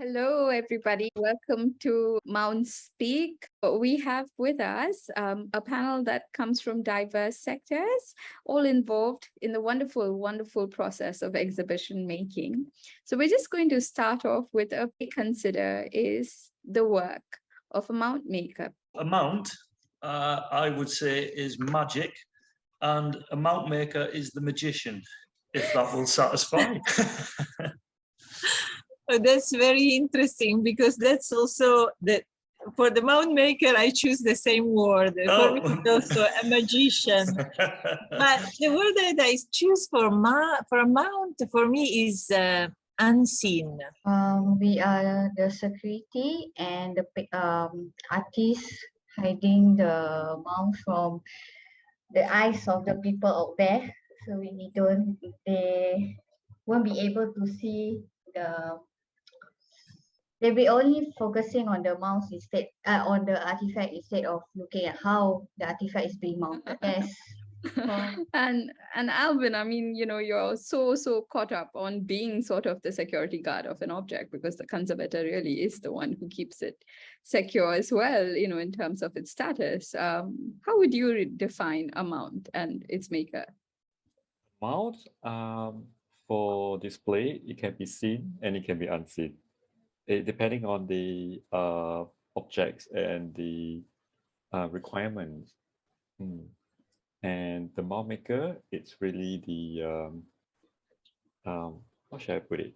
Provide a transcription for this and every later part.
Hello, everybody. Welcome to Mountspeak. We have with us a panel that comes from diverse sectors, all involved in the wonderful, wonderful process of exhibition making. So we're just going to start off with what we consider is the work of a mount maker. A mount, I would say, is magic, and a mount maker is the magician, if that will satisfy. Oh, that's very interesting because that's also that for the mount maker, I choose the same word. For me, it's also a magician. But the word that I choose for a mount for me is unseen. We are the security and the artists hiding the mount from the eyes of the people out there. So they won't be able to see they'll be only focusing on the mouse instead, on the artifact instead of looking at how the artifact is being mounted. Yes. And Alvin, I mean, you're so caught up on being sort of the security guard of an object, because the conservator really is the one who keeps it secure as well, in terms of its status. How would you define a mount and its maker? Mount, for display, it can be seen and it can be unseen, depending on the objects and the requirements. And the mount maker, it's really the, how should I put it?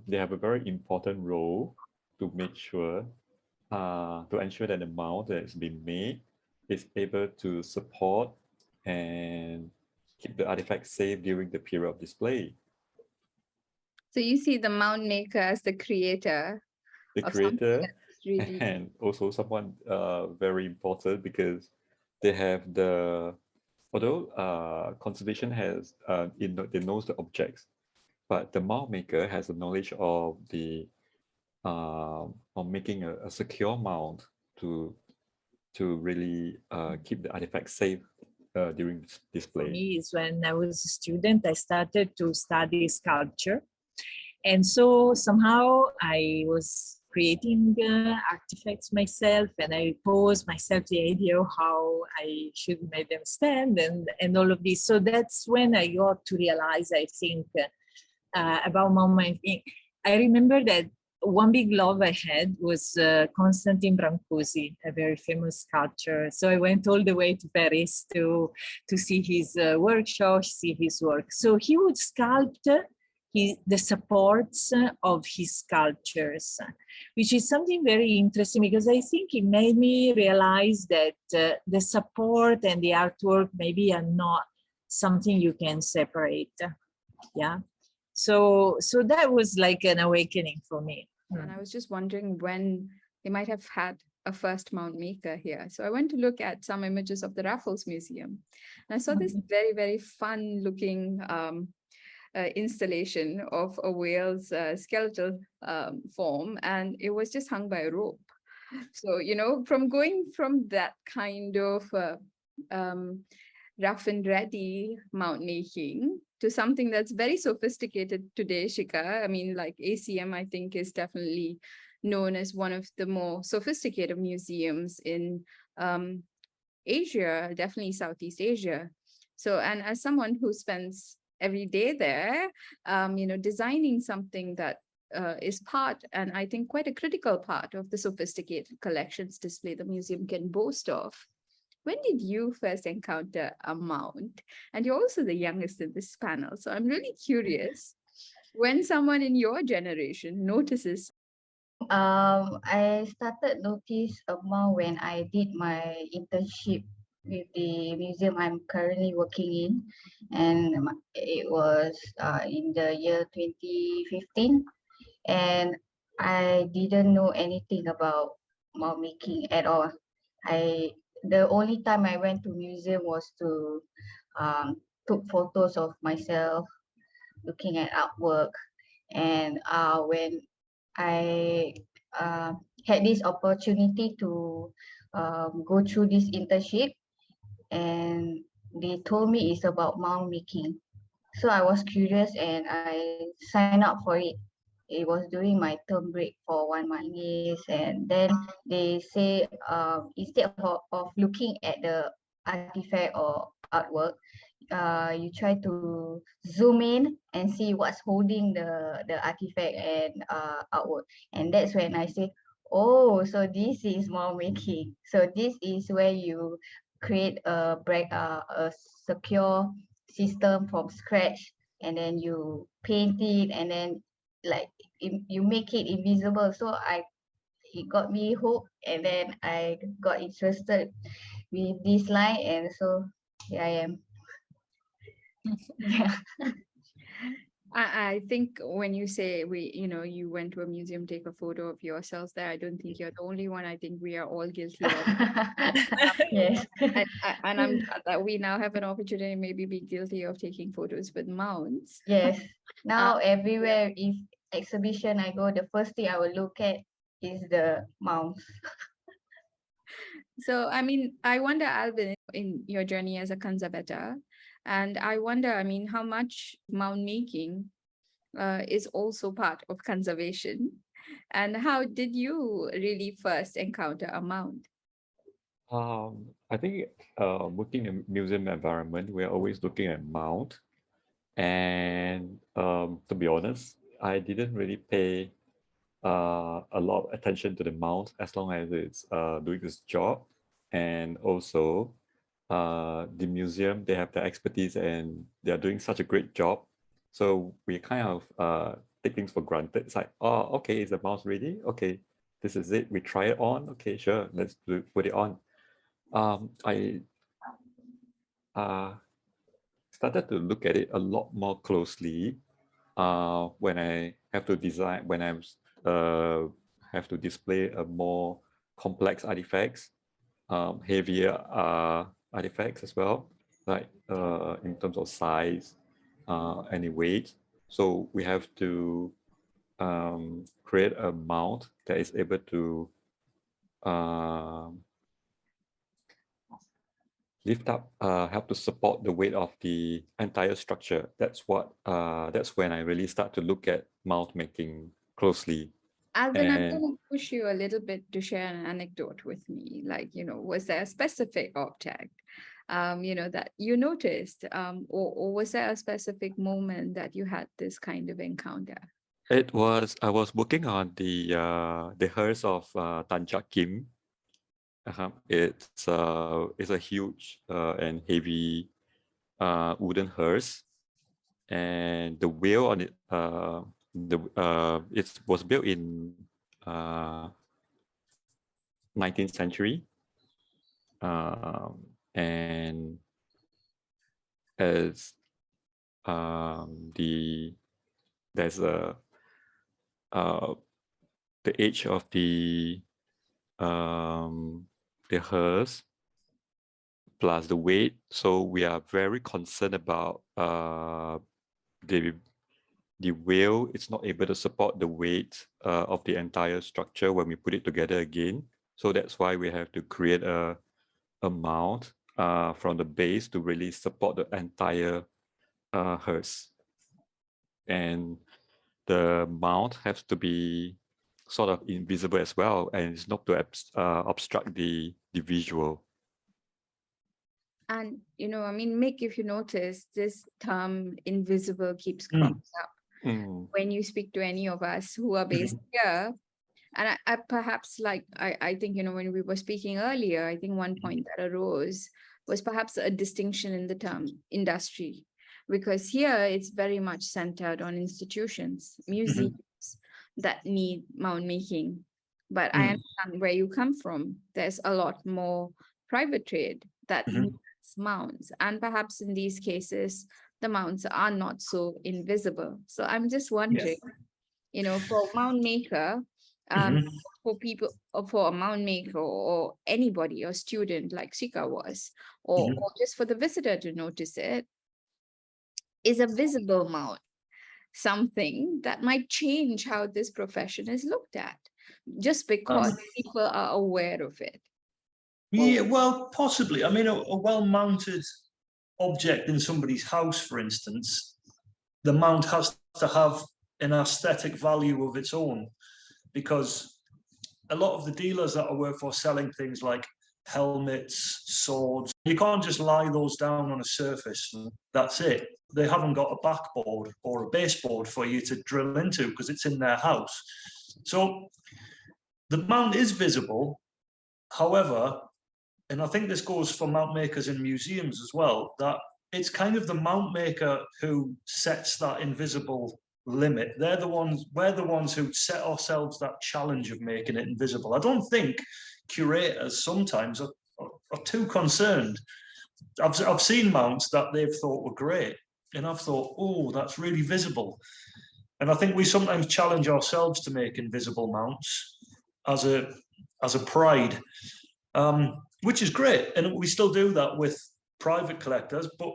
They have a very important role to make sure, to ensure that the mount that has been made is able to support and keep the artifact safe during the period of display. So you see the mount maker as the creator. The creator, really... and also someone very important, because they have although conservation has, they knows the objects, but the mount maker has the knowledge of of making a secure mount to really keep the artifact safe during display. For me, is when I was a student, I started to study sculpture. And so somehow I was creating artifacts myself, and I posed myself the idea of how I should make them stand and all of this. So that's when I got to realize, I think, about Mountmaking. I remember that one big love I had was Constantine Brancusi, a very famous sculptor. So I went all the way to Paris to see his workshop, see his work. So he would sculpt the supports of his sculptures, which is something very interesting, because I think it made me realize that the support and the artwork maybe are not something you can separate. Yeah. So that was like an awakening for me. And I was just wondering when they might have had a first mount maker here. So I went to look at some images of the Raffles Museum, and I saw this very, very fun looking installation of a whale's skeletal form, and it was just hung by a rope. So, from going from that kind of rough and ready mount making to something that's very sophisticated today, Shika. I mean, like ACM, I think, is definitely known as one of the more sophisticated museums in Asia, definitely Southeast Asia. So, and as someone who spends every day there, designing something that is part, and I think quite a critical part of the sophisticated collections display the museum can boast of. When did you first encounter a mount? And you're also the youngest in this panel, so I'm really curious when someone in your generation notices. I started notice a mount when I did my internship with the museum I'm currently working in, and it was in the year 2015, and I didn't know anything about mount making at all. The only time I went to museum was to took photos of myself looking at artwork, and when I had this opportunity to go through this internship, and they told me it's about mount making. So I was curious and I signed up for it. it was during my term break for 1 month, and then they say instead of looking at the artifact or artwork, you try to zoom in and see what's holding the artifact and artwork, and that's when I say, oh, so this is mound making. So this is where you create a secure system from scratch, and then you paint it, and then like you make it invisible. So it got me hooked, and then I got interested with this line, and so here I am. Yeah. I think when you say you went to a museum, take a photo of yourselves there, I don't think you're the only one. I think we are all guilty of Yes. and I'm glad that we now have an opportunity to maybe be guilty of taking photos with mounts. Yes. Now everywhere, if exhibition I go, the first thing I will look at is the mounts. So, I mean, I wonder, Alvin, in your journey as a conservator, and I wonder, I mean, how much mound making is also part of conservation, and how did you really first encounter a mound? I think working in a museum environment, we're always looking at mount. And to be honest, I didn't really pay a lot of attention to the mount as long as it's doing its job. And also, the museum, they have the expertise and they're doing such a great job. So we kind of take things for granted. It's like, oh, okay, is the mouse ready? Okay, this is it. We try it on. Okay, sure, let's put it on. I started to look at it a lot more closely when I have to design, when I have to display a more complex artifacts, heavier artifacts as well, like in terms of size and weight. So we have to create a mount that is able to lift up, help to support the weight of the entire structure. That's when I really start to look at mount making closely. Alvin, I'm going to push you a little bit to share an anecdote with me. Like, was there a specific object, that you noticed, or was there a specific moment that you had this kind of encounter? I was working on the hearse of Tanjak Kim. It's a huge and heavy wooden hearse, and the wheel on it it was built in 19th century, and as there's the age of the hearse plus the weight, so we are very concerned about the wheel. It's not able to support the weight of the entire structure when we put it together again. So that's why we have to create a mount from the base to really support the entire hearse. And the mount has to be sort of invisible as well, and it's not to obstruct the visual. And, I mean, Mick, if you notice, this term invisible keeps cropping up when you speak to any of us who are based here. And I perhaps, I think, when we were speaking earlier, I think one point that arose was perhaps a distinction in the term industry, because here it's very much centered on institutions, museums that need mound making. But I understand where you come from. There's a lot more private trade that needs mounts, and perhaps in these cases the mounts are not so invisible. So I'm just wondering, for mound maker, for a mound maker or anybody, or student like Sika was, or just for the visitor to notice it, is a visible mound something that might change how this profession is looked at, just because people are aware of it? Yeah, well, possibly. I mean, a well-mounted object in somebody's house, for instance, the mount has to have an aesthetic value of its own, because a lot of the dealers that I work for selling things like helmets, swords, you can't just lie those down on a surface and that's it. They haven't got a backboard or a baseboard for you to drill into because it's in their house. So the mount is visible. However, and I think this goes for mount makers in museums as well, that it's kind of the mount maker who sets that invisible limit. We're the ones who set ourselves that challenge of making it invisible. I don't think curators sometimes are too concerned. I've seen mounts that they've thought were great, and I've thought, oh, that's really visible. And I think we sometimes challenge ourselves to make invisible mounts as a pride, which is great. And we still do that with private collectors, but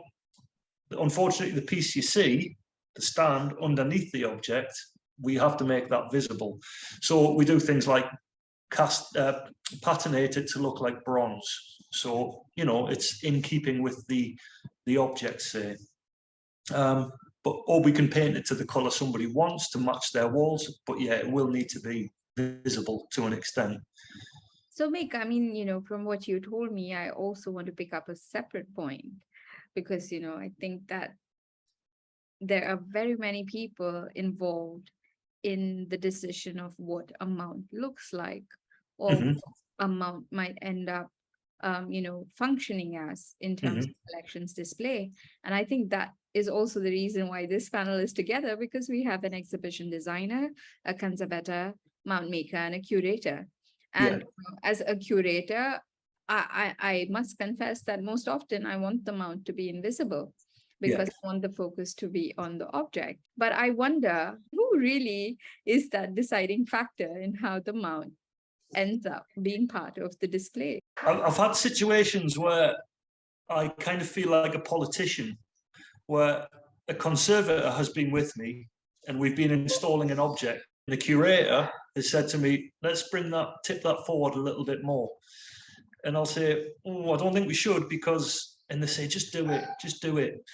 unfortunately the piece you see, the stand underneath the object, we have to make that visible. So we do things like patinate it to look like bronze. So, you know, it's in keeping with the object, say. Or we can paint it to the colour somebody wants to match their walls, but yeah, it will need to be visible to an extent. So Mick, I mean, you know, from what you told me, I also want to pick up a separate point because, you know, I think that there are very many people involved in the decision of what a mount looks like or a mount might end up, you know, functioning as in terms of collections display. And I think that is also the reason why this panel is together, because we have an exhibition designer, a conservator, mount maker, and a curator. And as a curator, I must confess that most often I want the mount to be invisible because I want the focus to be on the object. But I wonder who really is that deciding factor in how the mount ends up being part of the display. I've had situations where I kind of feel like a politician, where a conservator has been with me and we've been installing an object. The curator has said to me, let's tip that forward a little bit more. And I'll say, oh, I don't think we should, because, and they say, just do it.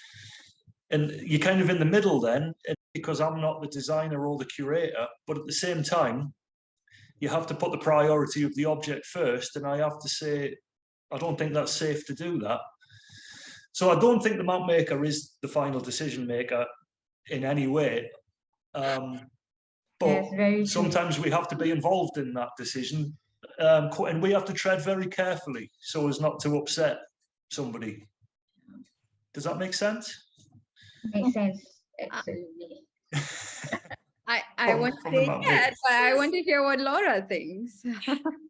And you're kind of in the middle then, because I'm not the designer or the curator, but at the same time, you have to put the priority of the object first. And I have to say, I don't think that's safe to do that. So I don't think the mount maker is the final decision maker in any way. But sometimes we have to be involved in that decision, and we have to tread very carefully so as not to upset somebody. Does that make sense? Makes sense, absolutely. I want to say yes, but I want to hear what Laura thinks.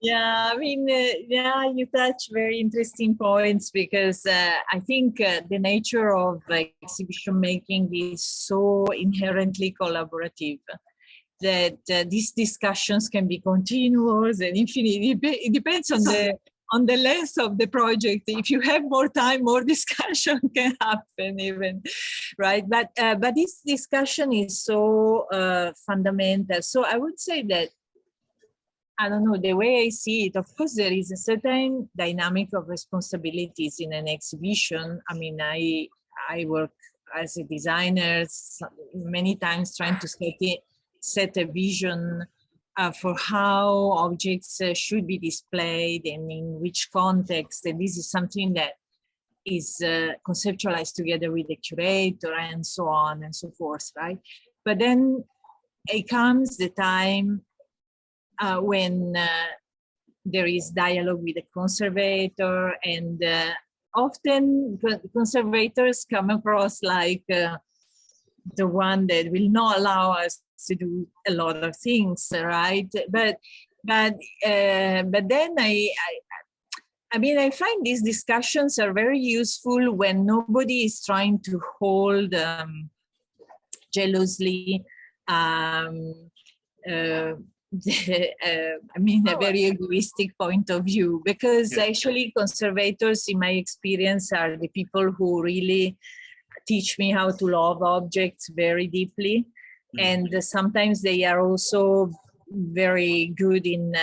Yeah, I mean, you touch very interesting points, because I think the nature of exhibition making is so inherently collaborative that these discussions can be continuous and infinite. It depends on the length of the project. If you have more time, more discussion can happen even, right? But this discussion is so fundamental. So I would say that, I don't know, the way I see it, of course, there is a certain dynamic of responsibilities in an exhibition. I mean, I work as a designer many times trying to set a vision for how objects should be displayed and in which context. And this is something that is conceptualized together with the curator and so on and so forth, right? But then it comes the time when there is dialogue with the conservator, and often conservators come across like the one that will not allow us to do a lot of things, right? But then I mean, I find these discussions are very useful when nobody is trying to hold jealously I mean, a very egoistic point of view, because actually conservators, in my experience, are the people who really teach me how to love objects very deeply. And sometimes they are also very good in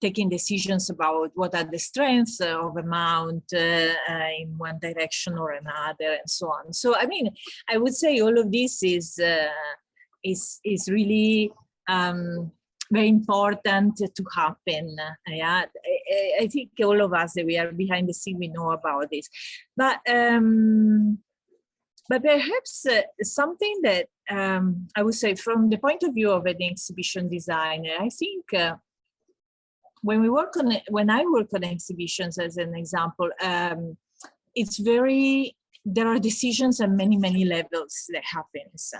taking decisions about what are the strengths of a mount in one direction or another, and so on. So, I mean, I would say all of this is really very important to happen. Yeah, I think all of us that we are behind the scene, we know about this, but perhaps something that I would say from the point of view of an exhibition designer, I think when I work on exhibitions, as an example, there are decisions at many levels that happens.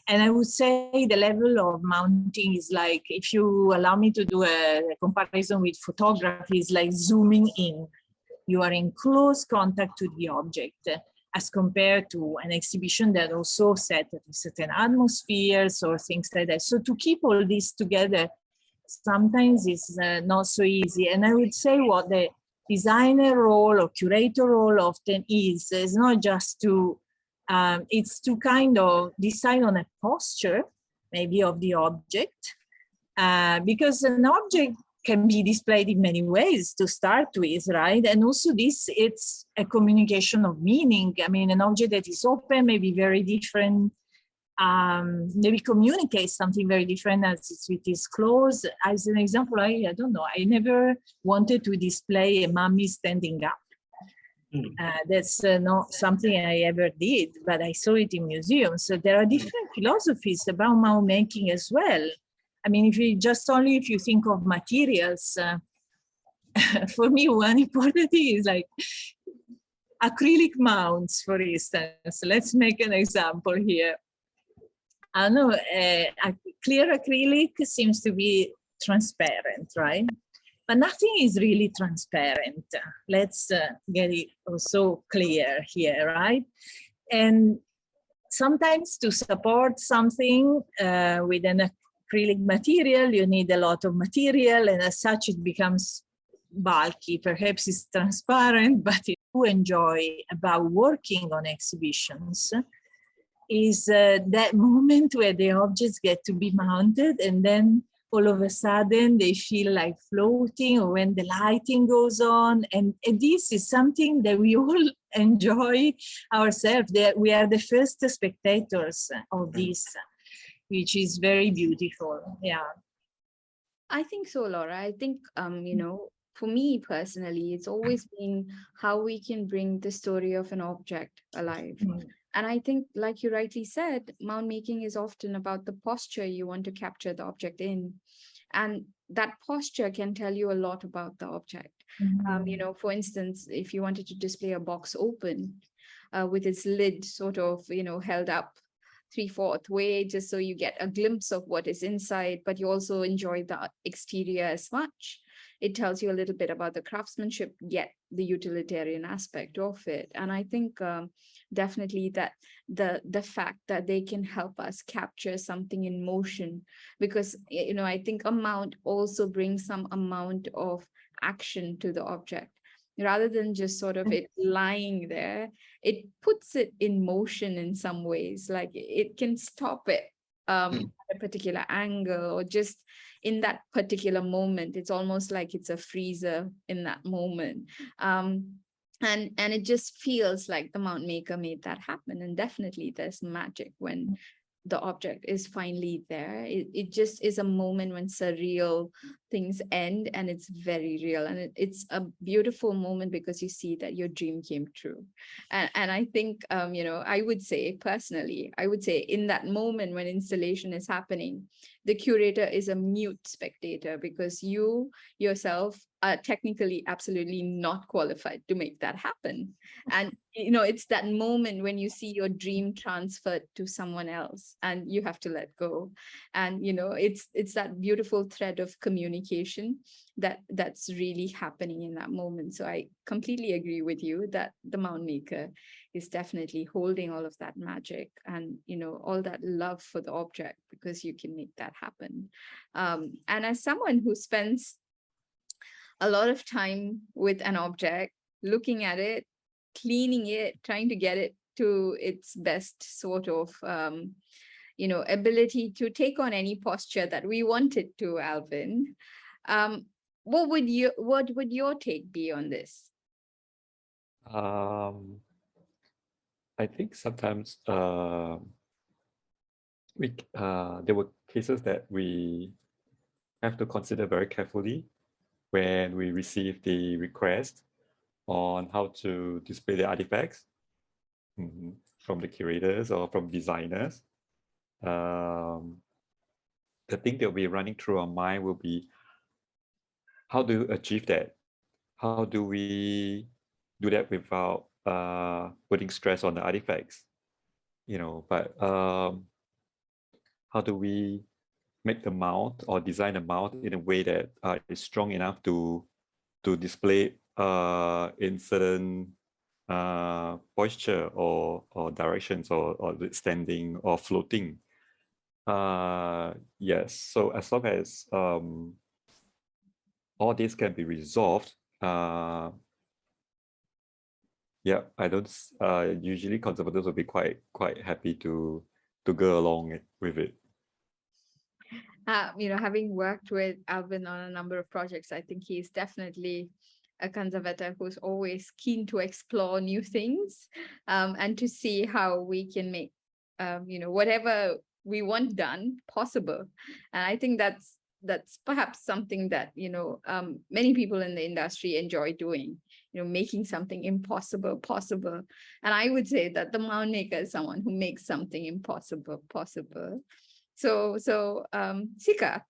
And I would say the level of mounting is like, if you allow me to do a comparison with photography, is like zooming in. You are in close contact with the object, as compared to an exhibition that also set certain atmospheres or things like that. So to keep all this together, sometimes it's not so easy. And I would say what the designer role or curator role often is not just to, it's to kind of decide on a posture, maybe of the object, because an object can be displayed in many ways to start with, right? And also it's a communication of meaning. I mean, an object that is open may be very different, maybe communicates something very different as it is closed. As an example, I don't know, I never wanted to display a mummy standing up. That's not something I ever did, but I saw it in museums. So there are different philosophies about mount making as well. I mean, if you think of materials, for me, one important thing is like acrylic mounts, for instance. Let's make an example here. I know clear acrylic seems to be transparent, right? But nothing is really transparent. Let's get it also clear here, right? And sometimes to support something with an acrylic material, you need a lot of material, and as such it becomes bulky. Perhaps it's transparent, but what I enjoy about working on exhibitions is that moment where the objects get to be mounted, and then all of a sudden they feel like floating, or when the lighting goes on. And this is something that we all enjoy ourselves, that we are the first spectators of this, which is very beautiful. Yeah. I think so, Laura. I think, for me personally, it's always been how we can bring the story of an object alive. And I think, like you rightly said, mount making is often about the posture you want to capture the object in. And that posture can tell you a lot about the object. For instance, if you wanted to display a box open with its lid sort of, held up 3/4 way, just so you get a glimpse of what is inside, but you also enjoy the exterior as much. It tells you a little bit about the craftsmanship, yet the utilitarian aspect of it. And I think definitely that the fact that they can help us capture something in motion, because, I think a mount also brings some amount of action to the object. Rather than just sort of it lying there, it puts it in motion in some ways. Like it can stop it at a particular angle, or just in that particular moment. It's almost like it's a freezer in that moment. And it just feels like the mount maker made that happen. And definitely there's magic when the object is finally there. It just is a moment when surreal things end, and it's very real. And it's a beautiful moment because you see that your dream came true. And I think, I would say personally, in that moment when installation is happening, the curator is a mute spectator, because you yourself are technically absolutely not qualified to make that happen. And, it's that moment when you see your dream transferred to someone else and you have to let go. And, it's that beautiful thread of communication that's really happening in that moment. So I completely agree with you that the mount maker is definitely holding all of that magic and, all that love for the object, because you can make that happen. And as someone who spends a lot of time with an object, looking at it, cleaning it, trying to get it to its best sort of, ability to take on any posture that we want it to, Alvin. what would your take be on this? I think sometimes there were cases that we have to consider very carefully when we receive the request on how to display the artifacts from the curators or from designers. The thing that will be running through our mind will be, how do you achieve that? How do we do that without putting stress on the artifacts? But how do we make the mount or design the mount in a way that is strong enough to display in certain posture or directions or standing or floating? Yes, so as long as all this can be resolved, yeah, I don't usually conservators will be quite happy to go along with it. Having worked with Alvin on a number of projects, I think he's definitely a conservator who's always keen to explore new things, and to see how we can make whatever we want done possible. And I think that's perhaps something that many people in the industry enjoy doing, making something impossible possible. And I would say that the Mountmaker is someone who makes something impossible possible. So Sika,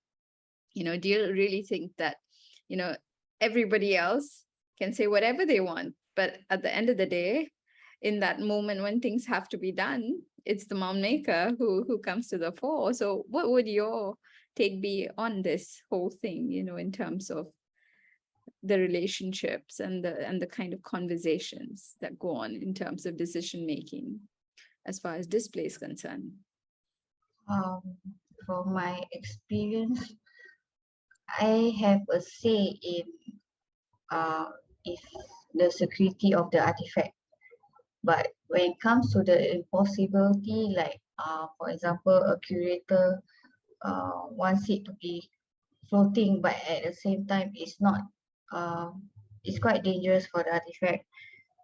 do you really think that everybody else can say whatever they want, but at the end of the day, in that moment when things have to be done, it's the Mountmaker who comes to the fore? So what would your take be on this whole thing, in terms of the relationships and the kind of conversations that go on in terms of decision making as far as display is concerned? From my experience, I have a say in if the security of the artifact. But when it comes to the impossibility, like for example, a curator wants it to be floating, but at the same time, it's not. It's quite dangerous for the artifact.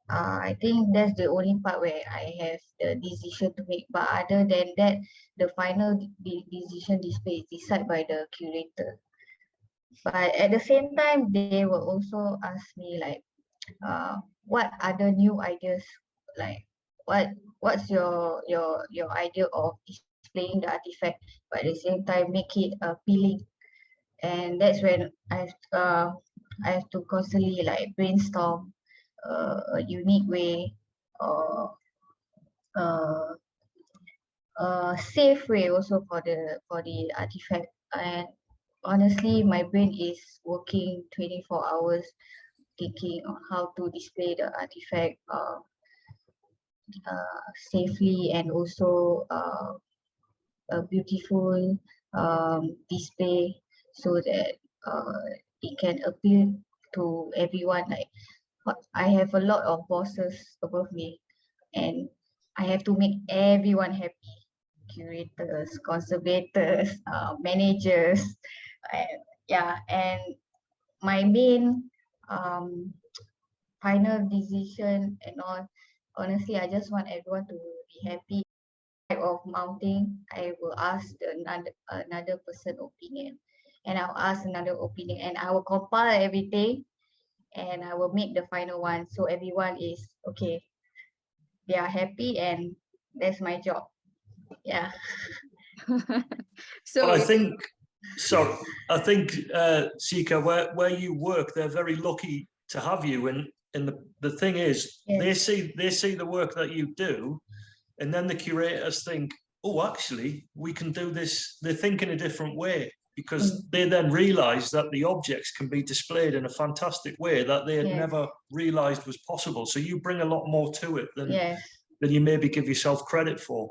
I think that's the only part where I have the decision to make. But other than that, the final decision display is decided by the curator. But at the same time, they will also ask me like, what other new ideas, like what's your idea of displaying the artifact, but at the same time make it appealing. And that's when I have to constantly like brainstorm a unique way or a safe way also for the artifact. And honestly, my brain is working 24 hours thinking on how to display the artifact safely, and also a beautiful display, so that it can appeal to everyone. Like I have a lot of bosses above me, and I have to make everyone happy: curators, conservators, managers, and and my main final decision and all. Honestly, I just want everyone to be happy. Type of mounting, I will ask another person opinion, and I'll ask another opinion, and I will compile everything, and I will make the final one, so everyone is okay. They are happy, and that's my job. Yeah. So But I think Sika, where you work, they're very lucky to have you. And the thing is, Yes. they see the work that you do, and then the curators think, oh, actually, we can do this. They think in a different way, because they then realize that the objects can be displayed in a fantastic way that they had never realized was possible. So you bring a lot more to it than you maybe give yourself credit for.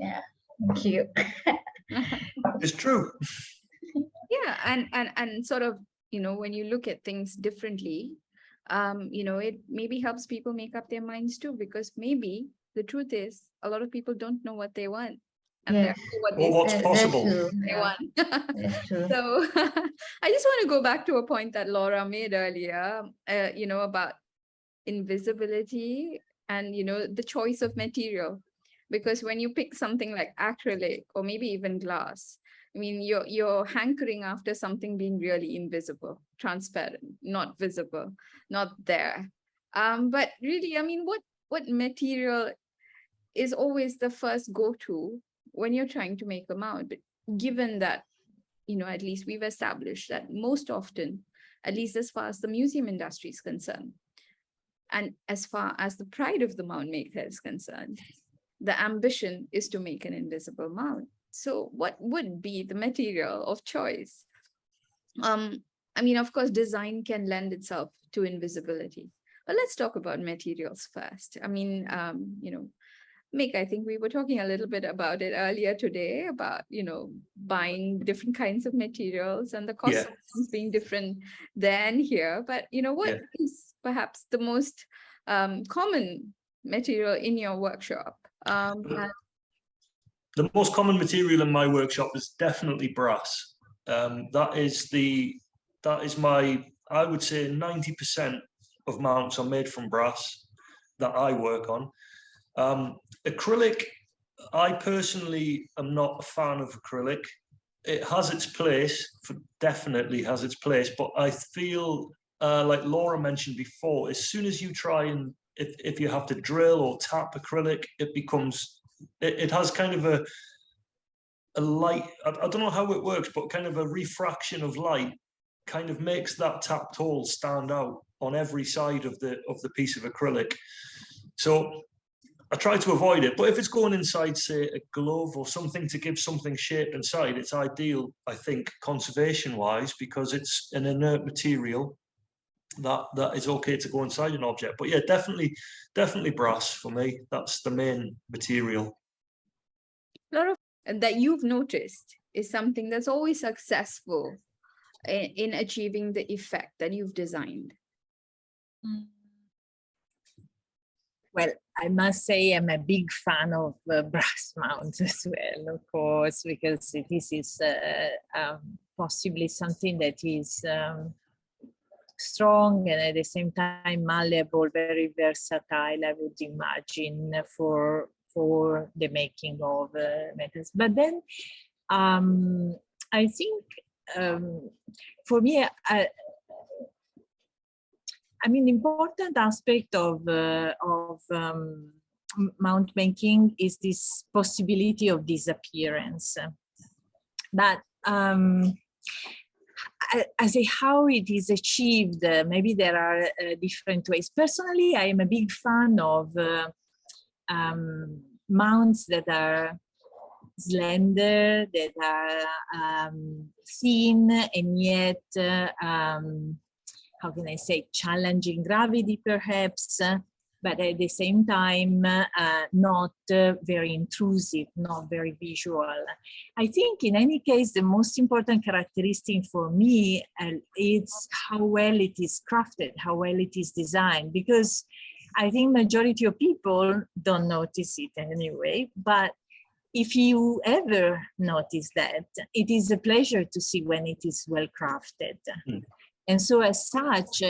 Yeah, thank you. It's true. Yeah, and sort of, when you look at things differently, it maybe helps people make up their minds too, because maybe the truth is a lot of people don't know what they want. and Yes. therefore what Or they what's said, possible. That's true. they Yeah, want. that's true. So I just want to go back to a point that Laura made earlier, about invisibility and, the choice of material. Because when you pick something like acrylic or maybe even glass, I mean, you're hankering after something being really invisible, transparent, not visible, not there. But really, I mean, what material is always the first go-to when you're trying to make a mount, given that, at least we've established that most often, at least as far as the museum industry is concerned, and as far as the pride of the mount maker is concerned, the ambition is to make an invisible mount. So what would be the material of choice? I mean, of course, design can lend itself to invisibility, but let's talk about materials first. I mean, Mick, I think we were talking a little bit about it earlier today about, buying different kinds of materials and the cost Yeah. of things being different than here. But, what is perhaps the most common material in your workshop? The most common material in my workshop is definitely brass. That is my, I would say 90% of mounts are made from brass that I work on. Acrylic, I personally am not a fan of acrylic. It has its place, definitely has its place, but I feel like Laura mentioned before, as soon as you try and if you have to drill or tap acrylic, it has kind of a light, I don't know how it works, but kind of a refraction of light kind of makes that tapped hole stand out on every side of the piece of acrylic. So I try to avoid it, but if it's going inside, say, a glove or something to give something shape inside, it's ideal, I think, conservation-wise, because it's an inert material that is okay to go inside an object. But yeah, definitely brass for me. That's the main material. A lot of that you've noticed is something that's always successful in achieving the effect that you've designed. Well, I must say I'm a big fan of brass mounts as well, of course, because this is possibly something that is strong and at the same time malleable, very versatile, I would imagine, for the making of metals. But then I think for me, I mean, important aspect of mount making is this possibility of disappearance. But as a how it is achieved, maybe there are different ways. Personally, I am a big fan of mounts that are slender, that are thin, and yet how can I say, challenging gravity perhaps, but at the same time not very intrusive, not very visual. I think in any case, the most important characteristic for me is how well it is crafted, how well it is designed, because I think majority of people don't notice it anyway, but if you ever notice that, it is a pleasure to see when it is well crafted. And so as such,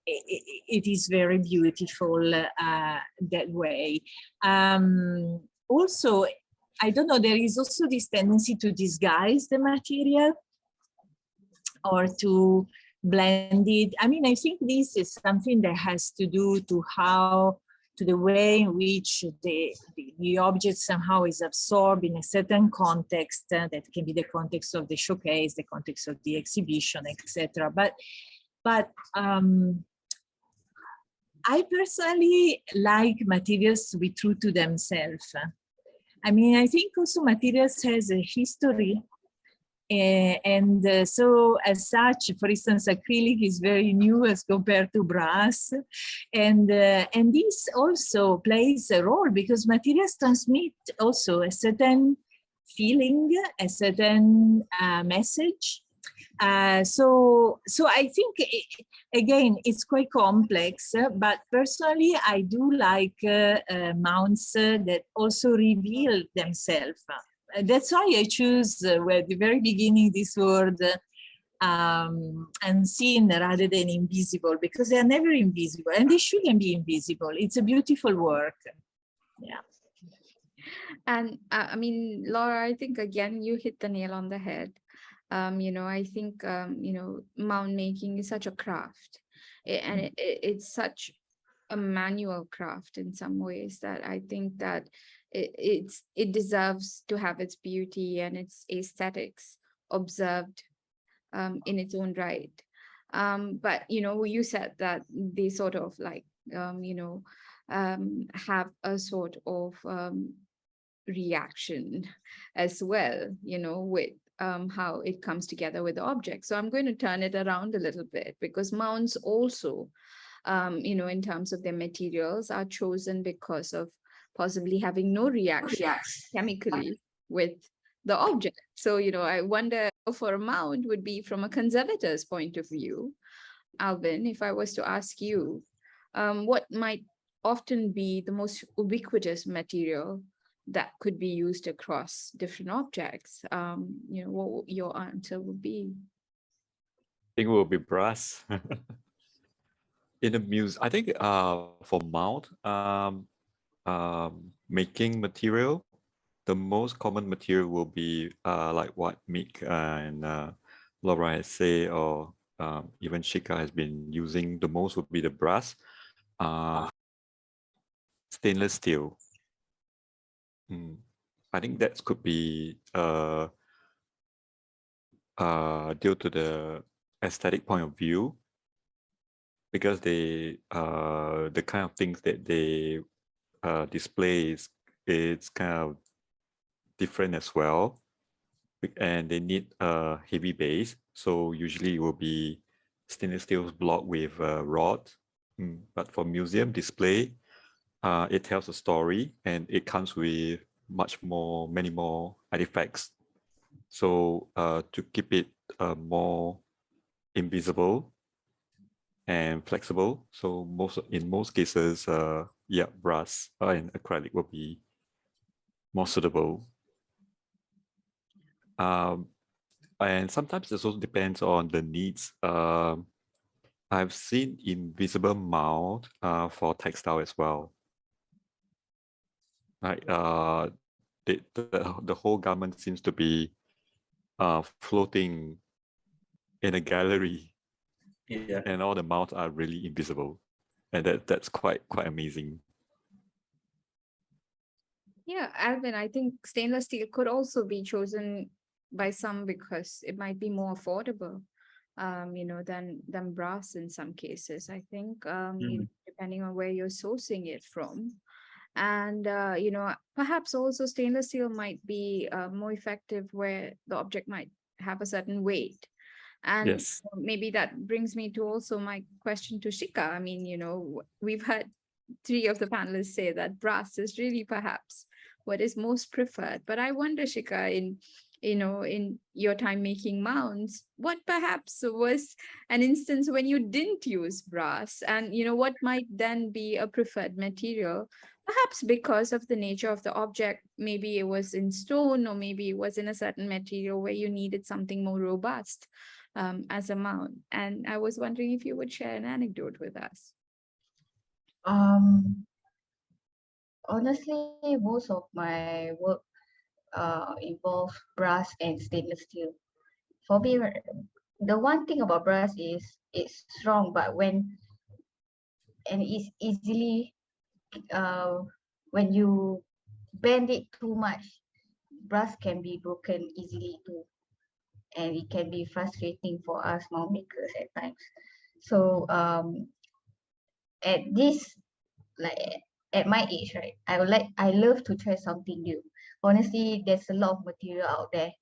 it is very beautiful that way. Also, I don't know, there is also this tendency to disguise the material or to blend it. I mean, I think this is something that has to do to the way in which the object somehow is absorbed in a certain context, that can be the context of the showcase, the context of the exhibition, etc. But I personally like materials to be true to themselves. I mean, I think also materials has a history. So as such, for instance, acrylic is very new as compared to brass. And this also plays a role because materials transmit also a certain feeling, a certain message. So I think, again, it's quite complex, but personally, I do like mounts that also reveal themselves that's why I choose at the very beginning this word unseen rather than invisible, because they are never invisible and they shouldn't be invisible. It's a beautiful work. Yeah. And I mean, Laura, I think again you hit the nail on the head. I think mound making is such a craft, and it's such a manual craft in some ways that I think that it deserves to have its beauty and its aesthetics observed in its own right. But you said that they sort of like have a sort of reaction as well, with how it comes together with the object. So I'm going to turn it around a little bit, because mounds also, in terms of their materials, are chosen because of possibly having no reaction chemically with the object. So, I wonder for a mound would be from a conservator's point of view. Alvin, if I was to ask you, what might often be the most ubiquitous material that could be used across different objects? What your answer would be? I think it will be brass. In the I think for mount making material, the most common material will be like what Mick and Laura has said, or even Shika has been using the most, would be the brass, stainless steel. I think that could be due to the aesthetic point of view, because they the kind of things that they display is kind of different as well, and they need a heavy base. So usually it will be stainless steel block with rod. But for museum display, it tells a story, and it comes with many more artifacts. So to keep it more invisible and flexible, so in most cases, brass and acrylic will be more suitable. And sometimes it also depends on the needs. I've seen invisible mount for textile as well. Like the whole garment seems to be floating in a gallery, and all the mounts are really invisible, and that's quite amazing. Yeah, Alvin, I think stainless steel could also be chosen by some because it might be more affordable, than brass in some cases. I think, depending on where you're sourcing it from. And, perhaps also stainless steel might be more effective where the object might have a certain weight. And Yes. maybe that brings me to also my question to Shika. I mean, we've heard three of the panelists say that brass is really perhaps what is most preferred. But I wonder, Shika, in your time making mounts, what perhaps was an instance when you didn't use brass, and what might then be a preferred material, perhaps because of the nature of the object. Maybe it was in stone, or maybe it was in a certain material where you needed something more robust as a mount. And I was wondering if you would share an anecdote with us. Honestly, most of my work involves brass and stainless steel. For me, the one thing about brass is it's strong, but it's easily when you bend it too much, brass can be broken easily too, and it can be frustrating for us mount makers at times. So at this, like at my age, right, I love to try something new. Honestly, there's a lot of material out there,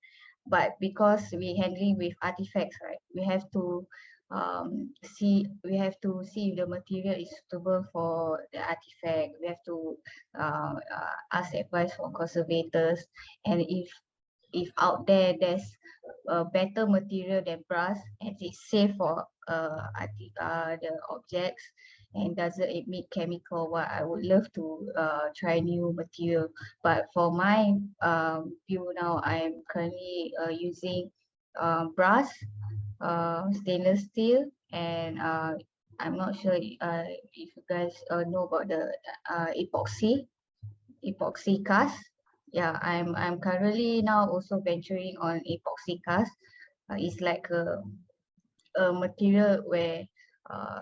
but because we're handling with artifacts, right, we have to see if the material is suitable for the artifact. We have to ask advice for conservators, and if out there's a better material than brass and it's safe for the objects, and doesn't emit chemical, what I would love to try new material. But for my view now, I'm currently using brass, stainless steel, and I'm not sure if you guys know about the epoxy cast. Yeah, I'm currently now also venturing on epoxy cast. It's like a material where uh,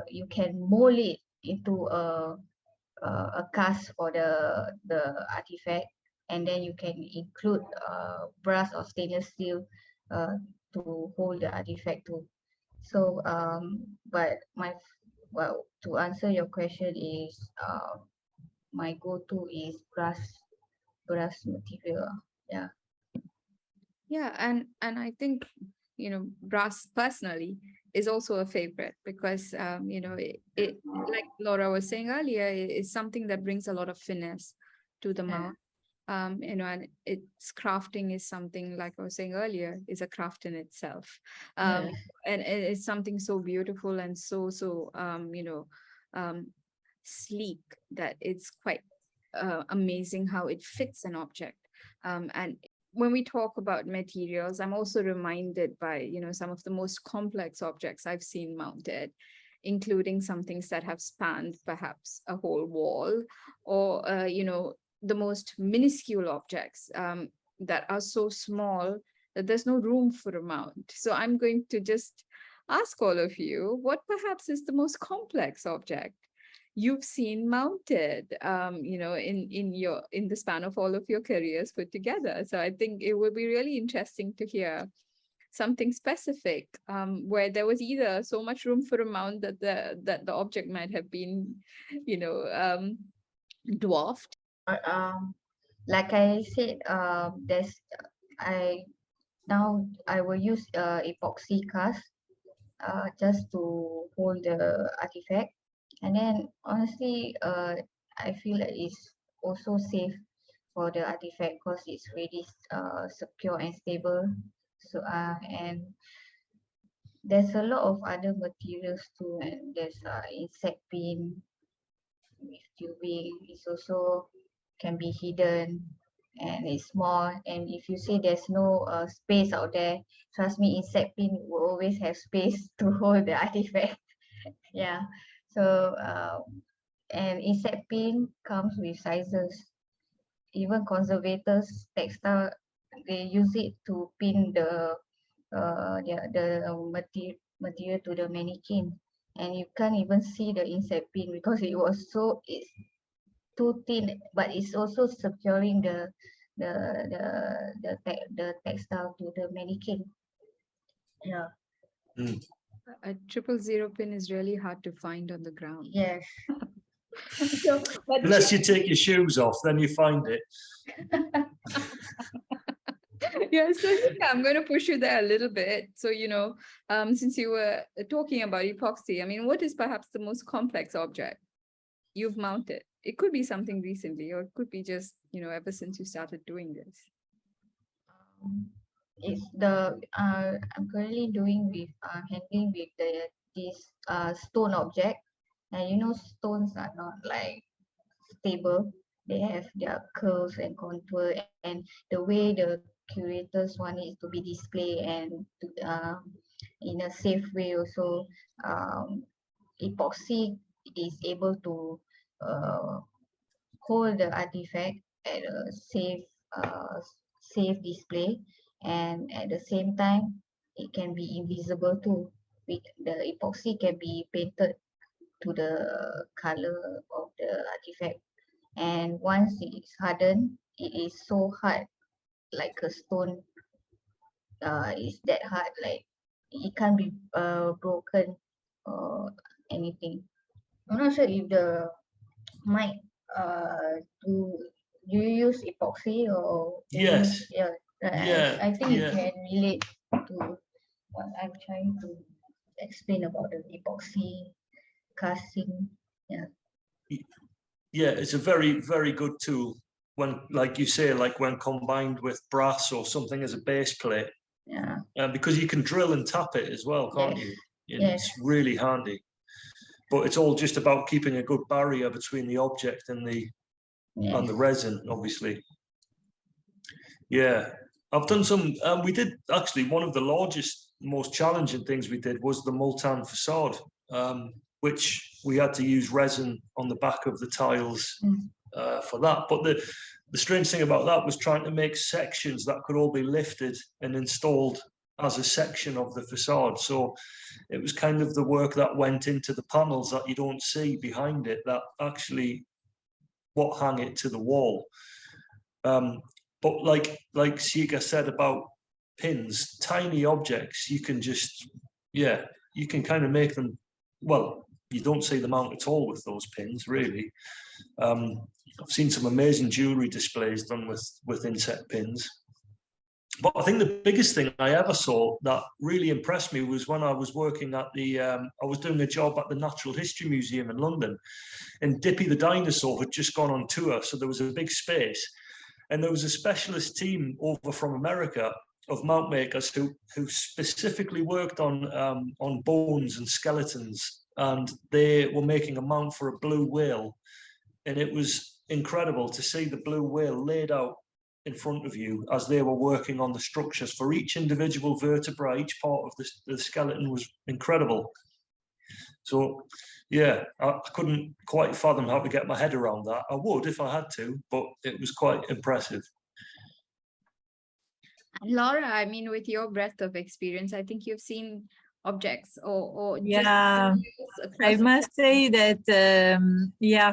you can mold it into a cast for the artifact, and then you can include brass or stainless steel to hold the artifact too. So but well, to answer your question is my go-to is brass material. Yeah. Yeah, and I think, brass personally is also a favorite because it like Laura was saying earlier, it's something that brings a lot of finesse to the Yeah. mouth. And its crafting is something, like I was saying earlier, is a craft in itself. Yeah. And it's something so beautiful and so sleek that it's quite amazing how it fits an object. And when we talk about materials, I'm also reminded by, some of the most complex objects I've seen mounted, including some things that have spanned perhaps a whole wall, or, the most minuscule objects that are so small that there's no room for a mount. So I'm going to just ask all of you, what perhaps is the most complex object you've seen mounted, in the span of all of your careers put together? So I think it would be really interesting to hear something specific, where there was either so much room for a mount that the object might have been, dwarfed. Like I said, I I will use epoxy cast just to hold the artifact, and then honestly, I feel that it's also safe for the artifact because it's really secure and stable. So and there's a lot of other materials too, and there's insect pin with tubing. It's also can be hidden and it's small. And if you say there's no space out there, trust me, insect pin will always have space to hold the artifact. Yeah. So and insect pin comes with sizes. Even conservators textile, they use it to pin the material to the mannequin, and you can't even see the insect pin because it's too thin, but it's also securing the the textile to the mannequin. Yeah. A 000 pin is really hard to find on the ground. Yes. So, but Unless you take your shoes off, then you find it. yeah, so yeah, I'm going to push you there a little bit. So, since you were talking about epoxy, I mean, what is perhaps the most complex object you've mounted? It could be something recently, or it could be just, ever since you started doing this. It's I'm currently doing with handling with this stone object, and stones are not like stable. They have their curves and contour, and the way the curators want it to be displayed and in a safe way also. Epoxy is able to hold the artifact at a safe display, and at the same time it can be invisible too. The epoxy can be painted to the color of the artifact, and once it is hardened, it is so hard, like a stone. It's that hard, like it can't be broken or anything. I'm not sure if the mic do you use epoxy or Yes. yeah, Yeah, I think yeah. it can relate to what I'm trying to explain about the epoxy casting. Yeah. Yeah, it's a very, very good tool when, like you say, like when combined with brass or something as a base plate, Yeah. because you can drill and tap it as well, can't Yes. you? Yes. It's really handy. but it's all just about keeping a good barrier between the object and the resin, obviously. Yeah, I've done some. We did actually one of the largest, most challenging things we did was the Multan facade, which we had to use resin on the back of the tiles for that. But the strange thing about that was trying to make sections that could all be lifted and installed as a section of the facade. So it was kind of the work that went into the panels that you don't see behind it, that actually what hang it to the wall. But like Rasyiqah said about pins, tiny objects, you can just, you can kind of make them, well, you don't see them out at all with those pins, really. I've seen some amazing jewellery displays done with inset pins. But I think the biggest thing I ever saw that really impressed me was when I was working at I was doing a job at the Natural History Museum in London, and Dippy the dinosaur had just gone on tour, so there was a big space. And there was a specialist team over from America of Mountmakers who specifically worked on bones and skeletons, and they were making a mount for a blue whale. And it was incredible to see the blue whale laid out in front of you as they were working on the structures for each individual vertebra. Each part of the skeleton was incredible. So yeah, I couldn't quite fathom how to get my head around that. I would if I had to, but it was quite impressive. Laura, I mean, with your breadth of experience, I think you've seen objects or yeah, I must say that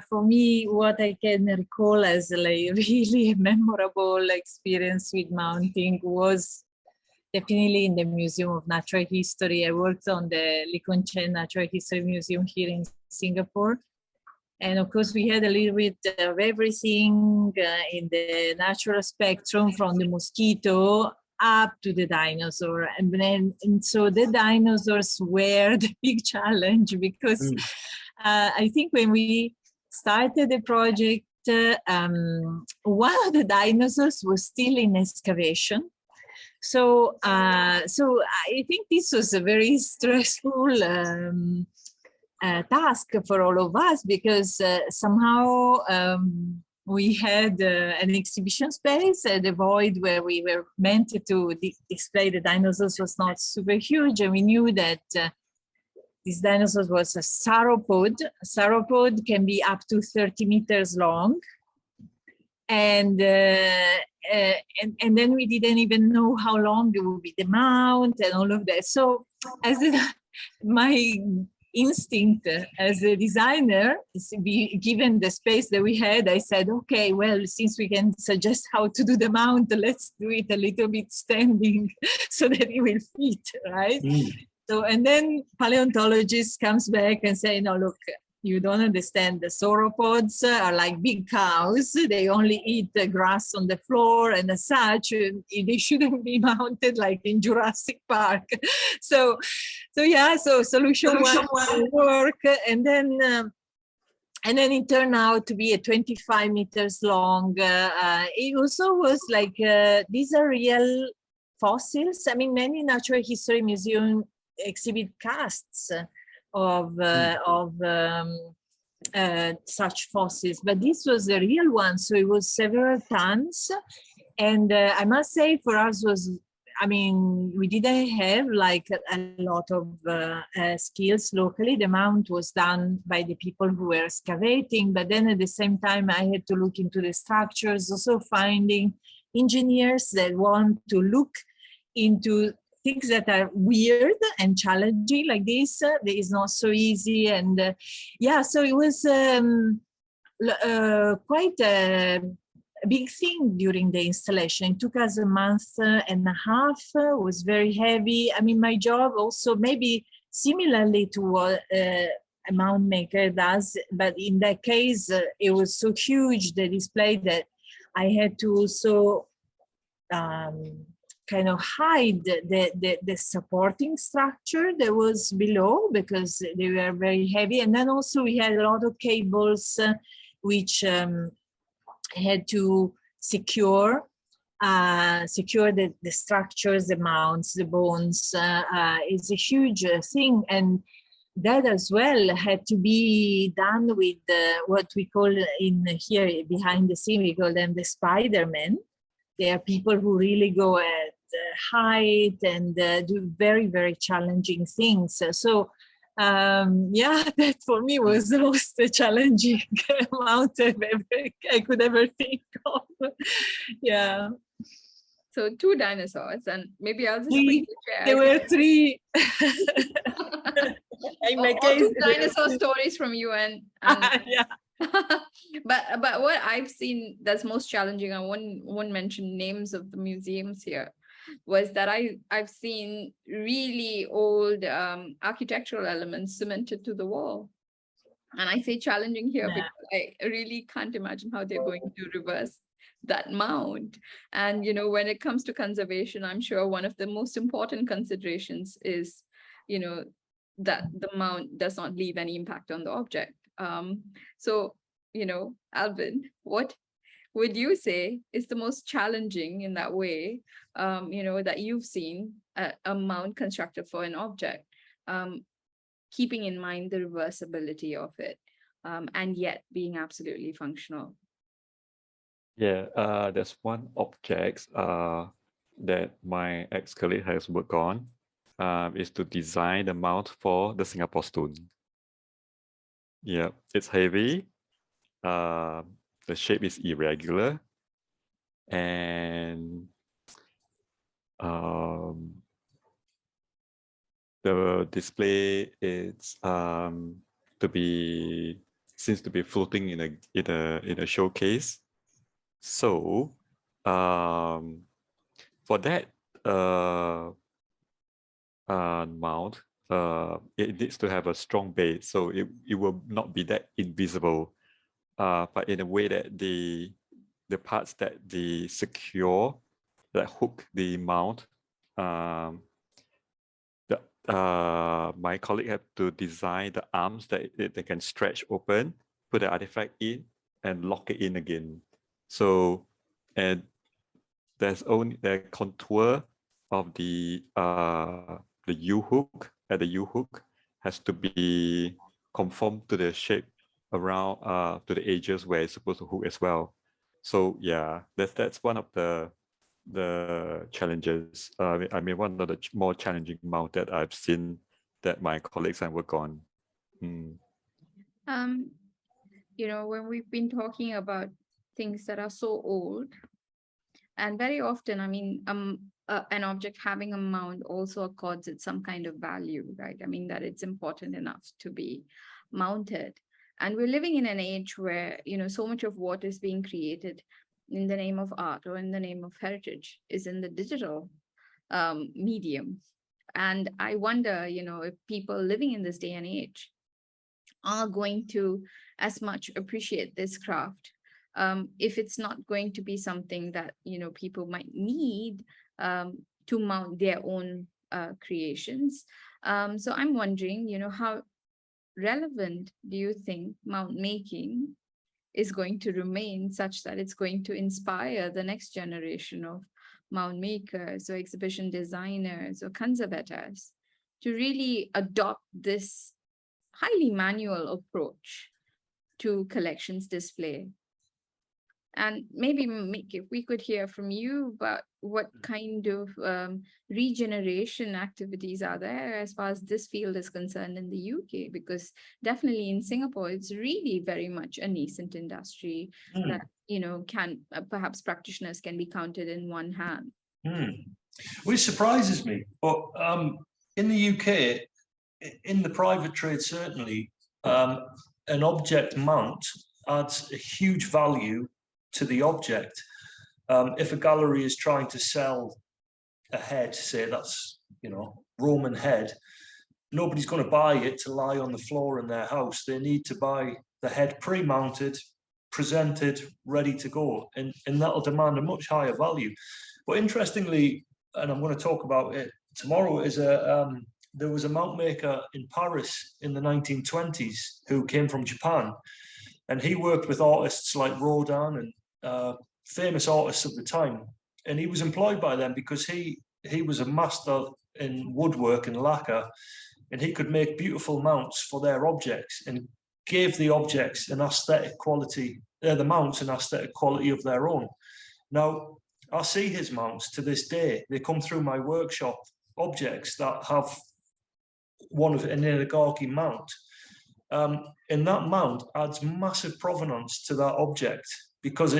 for me, what I can recall as like really memorable experience with mounting was definitely in the Museum of Natural History. I worked on the Lee Kuan Yew Natural History Museum here in Singapore. And of course, we had a little bit of everything in the natural spectrum, from the mosquito up to the dinosaur. And so the dinosaurs were the big challenge, because I think when we started the project, one of the dinosaurs was still in excavation. So I think this was a very stressful task for all of us, because somehow we had an exhibition space, the void where we were meant to display the dinosaurs was not super huge, and we knew that this dinosaur was a sauropod. A sauropod can be up to 30 meters long. And then we didn't even know how long it would be the mount and all of that. So my instinct as a designer, given the space that we had, I said, okay, well, since we can suggest how to do the mount, let's do it a little bit standing so that it will fit, right? So, and then paleontologist comes back and say, no, look, you don't understand. The sauropods are like big cows. They only eat the grass on the floor, and as such, they shouldn't be mounted like in Jurassic Park. So solution one work, and then it turned out to be a 25 meters long. It also was like these are real fossils. I mean, many natural history museums exhibit casts of such fossils, but this was a real one, so it was several tons. And I must say, for us we didn't have like a lot of skills locally. The mount was done by the people who were excavating, but then at the same time I had to look into the structures, also finding engineers that want to look into things that are weird and challenging like this. That is not so easy. And so it was quite a big thing during the installation. It took us a month and a half. It was very heavy. I mean, my job also maybe similarly to what a Mountmaker does, but in that case, it was so huge, the display, that I had to also kind of hide the supporting structure that was below, because they were very heavy. And then also we had a lot of cables which had to secure the structures, the mounts, the bones. It's a huge thing. And that as well had to be done with what we call in here behind the scene, we call them the Spider-Men. They are people who really go at height and do very, very challenging things. So that for me was the most challenging mount I could ever think of. Yeah. So 2 dinosaurs, and maybe I'll just Three. quickly share. There were 3. In my all case, 2 dinosaur stories from you, and yeah. but what I've seen that's most challenging, I won't mention names of the museums here, was that I've seen really old architectural elements cemented to the wall. And I say challenging here because I really can't imagine how they're going to reverse that mount. And when it comes to conservation, I'm sure one of the most important considerations is that the mount does not leave any impact on the object. So Alvin, what would you say is the most challenging in that way, that you've seen a mount constructed for an object, keeping in mind the reversibility of it, and yet being absolutely functional? Yeah, there's one object that my ex-colleague has worked on, is to design the mount for the Singapore stone. Yeah, it's heavy. The shape is irregular, and the display is seems to be floating in a showcase. So for that mount, it needs to have a strong base, so it will not be that invisible, but in a way that the parts that hook the mount, my colleague had to design the arms that they can stretch open, put the artifact in, and lock it in again. So, and there's only the contour of the U-hook, at the U-hook has to be conformed to the shape around to the edges where it's supposed to hook as well. So yeah, that's one of the challenges. I mean, one of the more challenging mount that I've seen that my colleagues have worked on. When we've been talking about things that are so old, and very often, I mean, an object having a mount also accords it some kind of value, right? I mean, that it's important enough to be mounted. And we're living in an age where, so much of what is being created in the name of art or in the name of heritage is in the digital medium. And I wonder, if people living in this day and age are going to as much appreciate this craft, if it's not going to be something that, people might need to mount their own creations. So I'm wondering, how relevant do you think mount making is going to remain, such that it's going to inspire the next generation of mount makers or exhibition designers or conservators to really adopt this highly manual approach to collections display? And maybe, Mick, if we could hear from you about what kind of regeneration activities are there as far as this field is concerned in the UK, because definitely in Singapore, it's really very much a nascent industry that, can perhaps practitioners can be counted in one hand. Which surprises me, but in the UK, in the private trade, certainly, an object mount adds a huge value to the object. If a gallery is trying to sell a head, say that's, Roman head, nobody's going to buy it to lie on the floor in their house. They need to buy the head pre-mounted, presented, ready to go, and that'll demand a much higher value. But interestingly, and I'm going to talk about it tomorrow, is there was a mount maker in Paris in the 1920s who came from Japan, and he worked with artists like Rodin and famous artists of the time, and he was employed by them because he was a master in woodwork and lacquer, and he could make beautiful mounts for their objects and gave the objects an aesthetic quality, the mounts an aesthetic quality of their own. Now, I see his mounts to this day. They come through my workshop, objects that have one of an oligarchy mount. And that mount adds massive provenance to that object because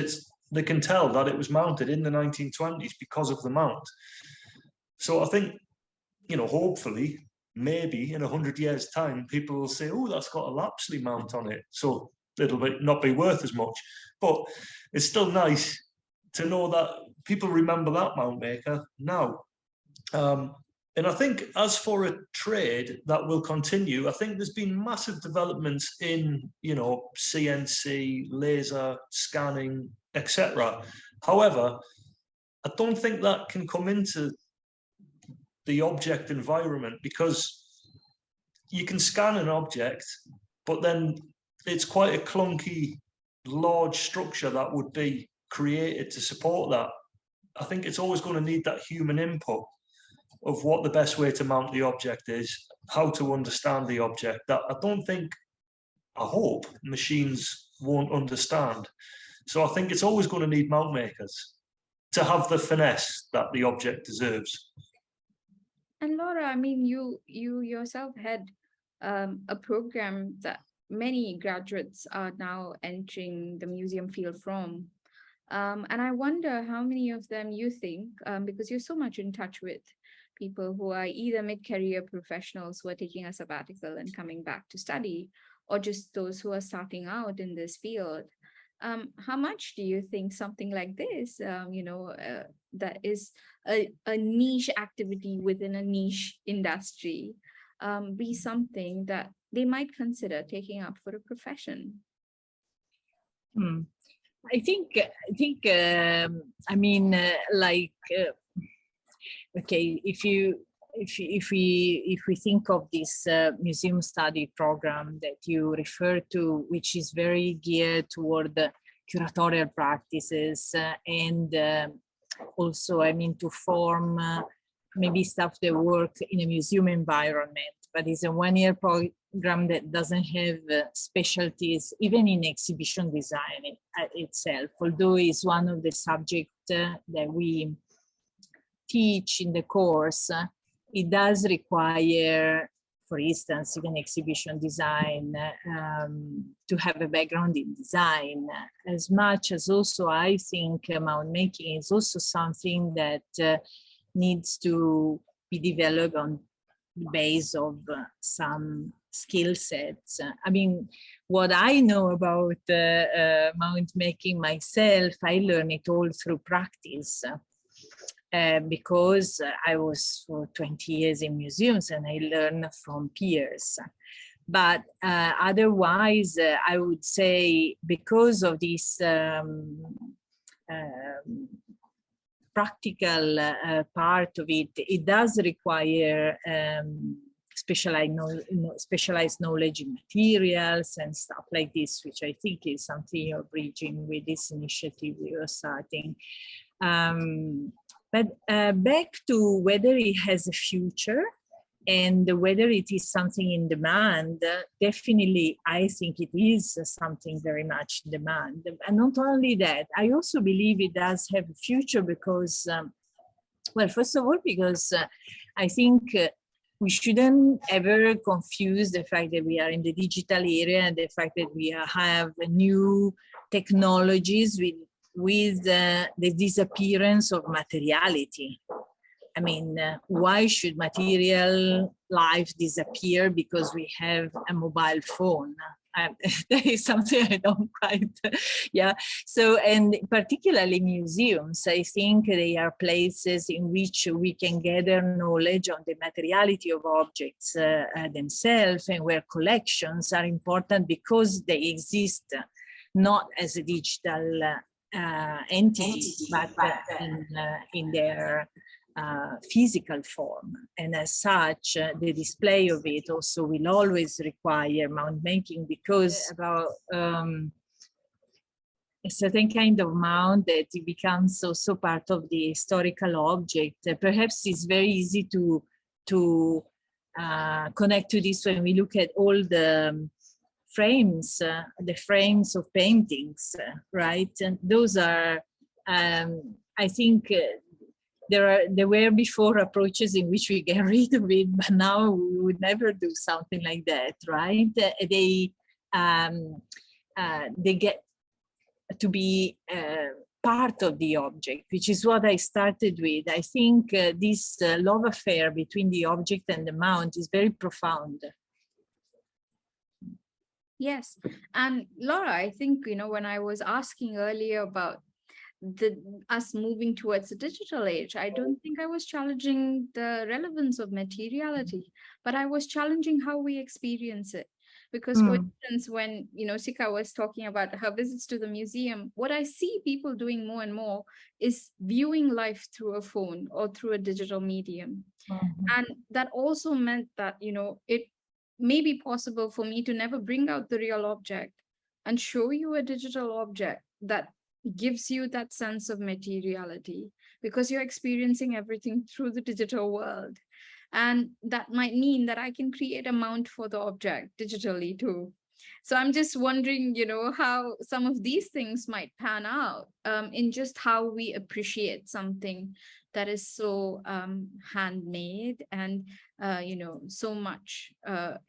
they can tell that it was mounted in the 1920s because of the mount. So I think, hopefully, maybe in 100 years' time, people will say, oh, that's got a Lapsley mount on it. So it'll not be worth as much. But it's still nice to know that people remember that Mountmaker now. And I think as for a trade that will continue, I think there's been massive developments in, CNC, laser, scanning, etc. However, I don't think that can come into the object environment because you can scan an object, but then it's quite a clunky, large structure that would be created to support that. I think it's always going to need that human input of what the best way to mount the object is, how to understand the object, that I hope machines won't understand. So I think it's always going to need mount makers to have the finesse that the object deserves. And Laura, I mean, you yourself had a program that many graduates are now entering the museum field from. And I wonder how many of them you think, because you're so much in touch with people who are either mid-career professionals who are taking a sabbatical and coming back to study, or just those who are starting out in this field. How much do you think something like this, that is a niche activity within a niche industry, be something that they might consider taking up for a profession? I think, okay, if we think of this museum study program that you refer to, which is very geared toward the curatorial practices and also, to form maybe staff that work in a museum environment, but it's a one-year program that doesn't have specialties, even in exhibition design itself, although it's one of the subjects that we teach in the course. It does require, for instance, even exhibition design, to have a background in design, as much as also I think mount making is also something that needs to be developed on the base of some skill sets. What I know about mount making myself, I learned it all through practice. Because I was for 20 years in museums and I learned from peers. But otherwise, I would say because of this practical part of it, it does require specialized knowledge in materials and stuff like this, which I think is something you're bridging with this initiative we are starting. But back to whether it has a future and whether it is something in demand, definitely I think it is something very much in demand. And not only that, I also believe it does have a future because, well, first of all, because I think we shouldn't ever confuse the fact that we are in the digital era and the fact that we have new technologies with the disappearance of materiality. Why should material life disappear because we have a mobile phone? That is something I don't quite, So, and particularly museums, I think they are places in which we can gather knowledge on the materiality of objects themselves, and where collections are important because they exist not as a digital entity, but in their physical form. And as such, the display of it also will always require mount making, because about a certain kind of mount that it becomes also part of the historical object. Perhaps it's very easy to connect to this when we look at all the frames of paintings, right? And those are, I think, there were before approaches in which we get rid of it, but now we would never do something like that, right? They get to be part of the object, which is what I started with. I think this love affair between the object and the mount is very profound. Yes. And Laura, I think, when I was asking earlier about us moving towards the digital age, I don't think I was challenging the relevance of materiality, but I was challenging how we experience it. Because for instance, when, Sika was talking about her visits to the museum, what I see people doing more and more is viewing life through a phone or through a digital medium. And that also meant that, it may be possible for me to never bring out the real object and show you a digital object that gives you that sense of materiality, because you're experiencing everything through the digital world. And that might mean that I can create a mount for the object digitally too. So I'm just wondering, how some of these things might pan out in just how we appreciate something that is so handmade and, so much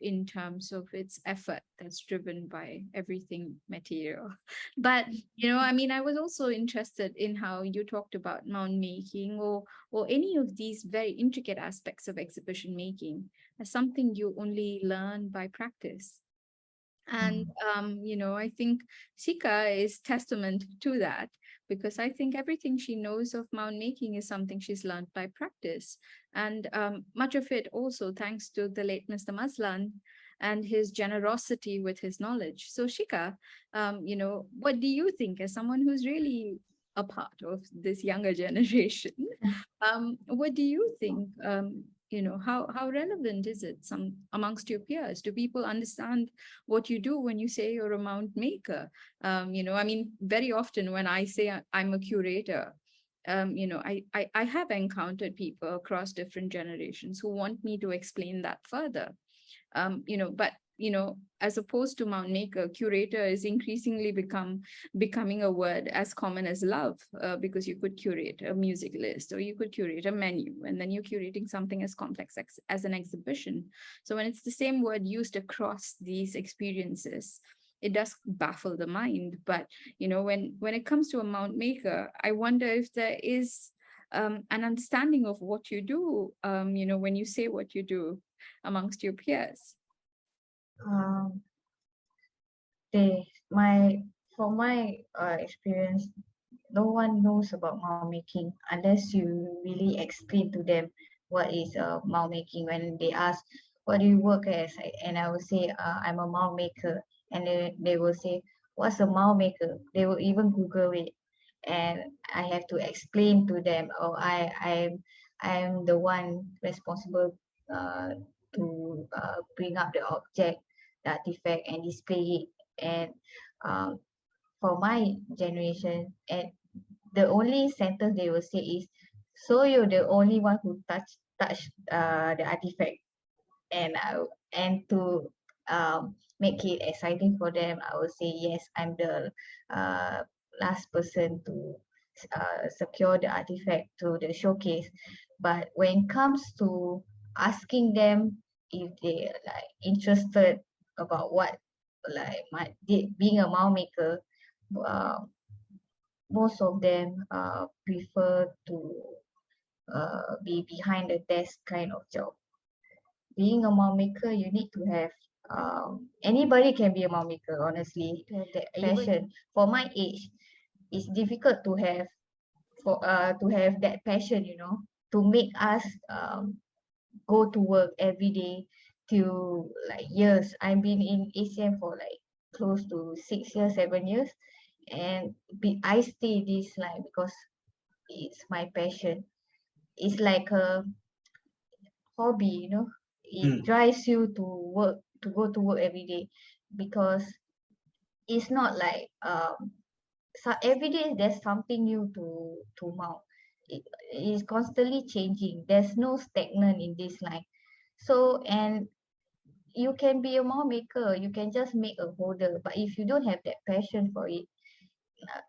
in terms of its effort that's driven by everything material. But, I was also interested in how you talked about mount making or any of these very intricate aspects of exhibition making as something you only learn by practice. And, I think Sika is testament to that, because I think everything she knows of mount making is something she's learned by practice. And much of it also thanks to the late Mr. Mazlan and his generosity with his knowledge. So Shika, what do you think, as someone who's really a part of this younger generation, what do you think, how relevant is it amongst your peers? Do people understand what you do when you say you're a mount maker? Very often when I say I'm a curator, I have encountered people across different generations who want me to explain that further. But as opposed to mount maker, curator is increasingly becoming a word as common as love, because you could curate a music list or you could curate a menu, and then you're curating something as complex as an exhibition. So when it's the same word used across these experiences, it does baffle the mind. But when it comes to a mount maker, I wonder if there is an understanding of what you do, when you say what you do amongst your peers. From my experience, no one knows about mount making unless you really explain to them what is mount making. When they ask, what do you work as? And I will say, I'm a mount maker. And they will say, what's a mount maker? They will even Google it. And I have to explain to them, I am the one responsible to bring up the object, the artifact, and display it. And for my generation, and the only sentence they will say is, so you're the only one who touch the artifact. And to make it exciting for them, I will say, yes, I'm the last person to secure the artifact to the showcase. But when it comes to asking them if they like interested about what being a mount maker, most of them prefer to be behind the desk kind of job. Being a mount maker, you need to have anybody can be a mount maker, honestly, to have that passion. For my age, it's difficult to have that passion, to make us go to work every day till like years. I've been in ACM for like close to 6 years, 7 years, and I stay this line because it's my passion. It's like a hobby, it drives you to work, to go to work every day, because it's not like so every day there's something new to mount. It is constantly changing. There's no stagnant in this line. So, and you can be a mount maker, you can just make a holder, but if you don't have that passion for it,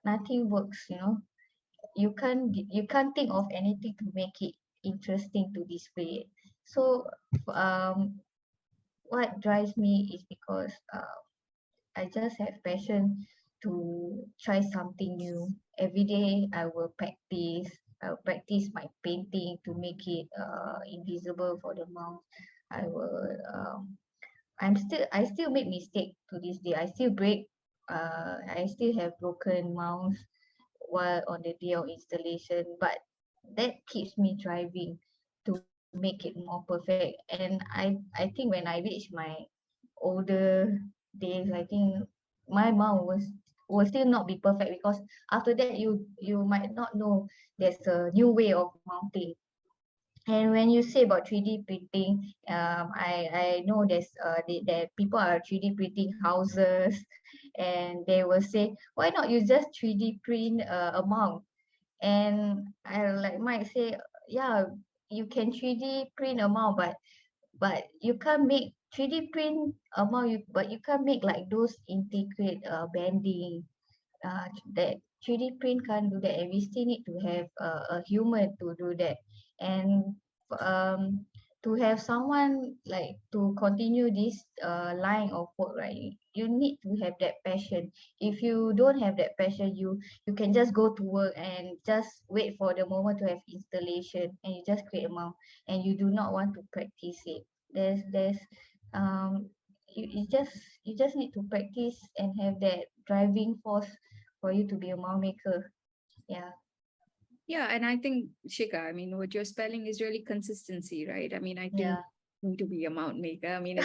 nothing works, you know. You can't think of anything to make it interesting to display it. So what drives me is because I just have passion to try something new. Every day I will practice. I'll practice my painting to make it invisible for the mount. I will I still make mistake to this day. I still break I still have broken mounts while on the day of installation, but that keeps me driving to make it more perfect. And I think when I reach my older days, I think my mount will still not be perfect, because after that you might not know there's a new way of mounting. And when you say about 3D printing, I know that people are 3D printing houses, and they will say, why not you just 3D print a mount? And I like might say, yeah, you can 3D print a mount, but you can't make 3D print a mount, but you can't make like those integrate bending. That 3D print can't do that, and we still need to have a human to do that. And um, to have someone like to continue this line of work, right? You need to have that passion. If you don't have that passion, you can just go to work and just wait for the moment to have installation, and you just create a mount, and you do not want to practice it. There's um you just need to practice and have that driving force for you to be a mount maker. Yeah. Yeah, and I think, Shika, I mean, what you're spelling is really consistency, right? I mean, I think Yeah. need to be a mount maker. I mean,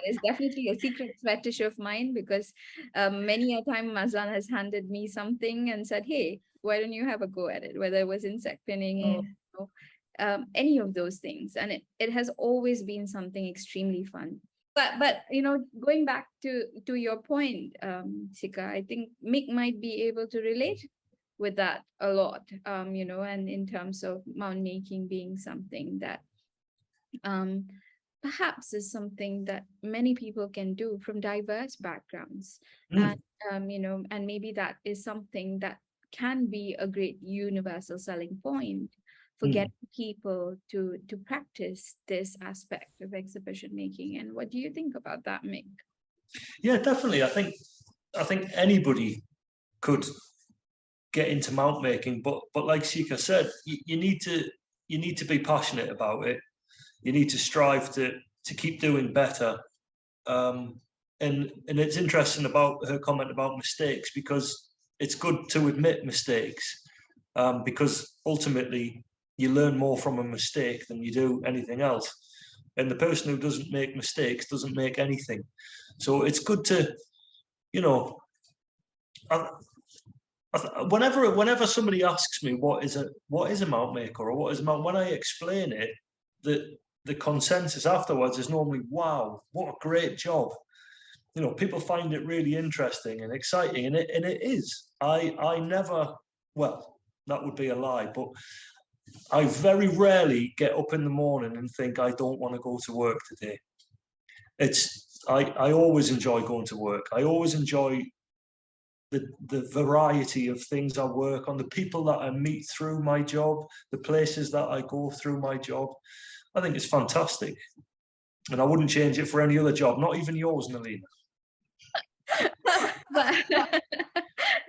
it's definitely a secret fetish of mine, because many a time Mazlan has handed me something and said, hey, why don't you have a go at it? Whether it was insect pinning or any of those things. And it has always been something extremely fun. But going back to your point, Shika, I think Mick might be able to relate with that a lot, and in terms of mount making being something that perhaps is something that many people can do from diverse backgrounds. And and maybe that is something that can be a great universal selling point for getting people to practice this aspect of exhibition making. And what do you think about that, Mick? Yeah, definitely. I think anybody could get into mount making, but like Shika said, you need to be passionate about it. You need to strive to keep doing better. And it's interesting about her comment about mistakes, because it's good to admit mistakes, because ultimately you learn more from a mistake than you do anything else. And the person who doesn't make mistakes doesn't make anything. So it's good to, whenever somebody asks me what is a mount maker or what is a mount, when I explain it, the consensus afterwards is normally, wow, what a great job. People find it really interesting and exciting, and it is. I never, well, that would be a lie, but I very rarely get up in the morning and think I don't want to go to work today. I always enjoy going to work. I always enjoy the variety of things I work on, the people that I meet through my job, the places that I go through my job. I think it's fantastic. And I wouldn't change it for any other job, not even yours, Nalina.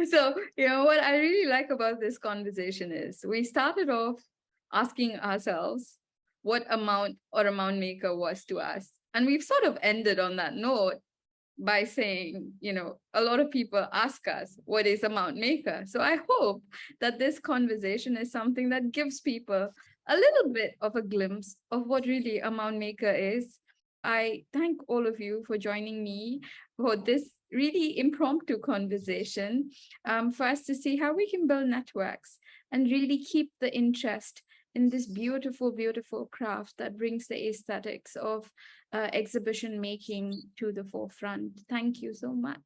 So, what I really like about this conversation is we started off asking ourselves what a mount or a mount maker was to us. And we've sort of ended on that note by saying, a lot of people ask us, what is a mount maker? So I hope that this conversation is something that gives people a little bit of a glimpse of what really a mount maker is. I thank all of you for joining me for this really impromptu conversation, for us to see how we can build networks and really keep the interest in this beautiful, beautiful craft that brings the aesthetics of exhibition making to the forefront. Thank you so much.